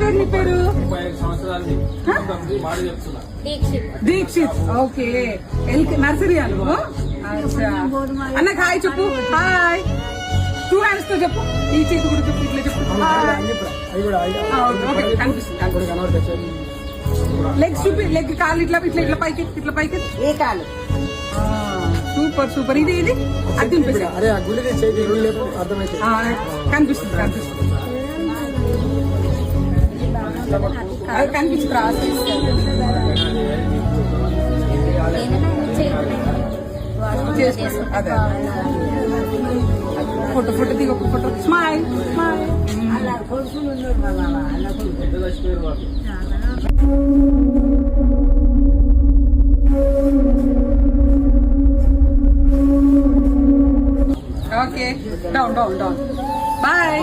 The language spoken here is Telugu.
పేరు నీ పేరు? 35 సంవత్సరాలు దీక్షిత్. ఓకే, నర్సరీ నువ్వు? అన్నకి హాయ్ చెప్పు. హాయ్ 2 hands తో చెప్పు. ఈ చేతి కూడా చెప్పు, ఇట్లా చెప్పు. ఓకే, కనిపిస్తుంది. లెగ్స్ చూపి, లెగ్ కాలు ఇట్లా ఇట్లా ఇట్లా పైకి, ఇట్లా పైకి. ఏ కాలు? Super super. ఇది ఇది అది తినిపిస్తుంది. కనిపిస్తుంది కనిపిస్తుంది కనిపిస్తుంది. అదే ఫోటో ఫోటో దిగ, ఫోటో. Smile smile. అలా కొడుకులు ఉన్నారు మా బాబా, అలా కొడుకు. Okay, down down down. Bye.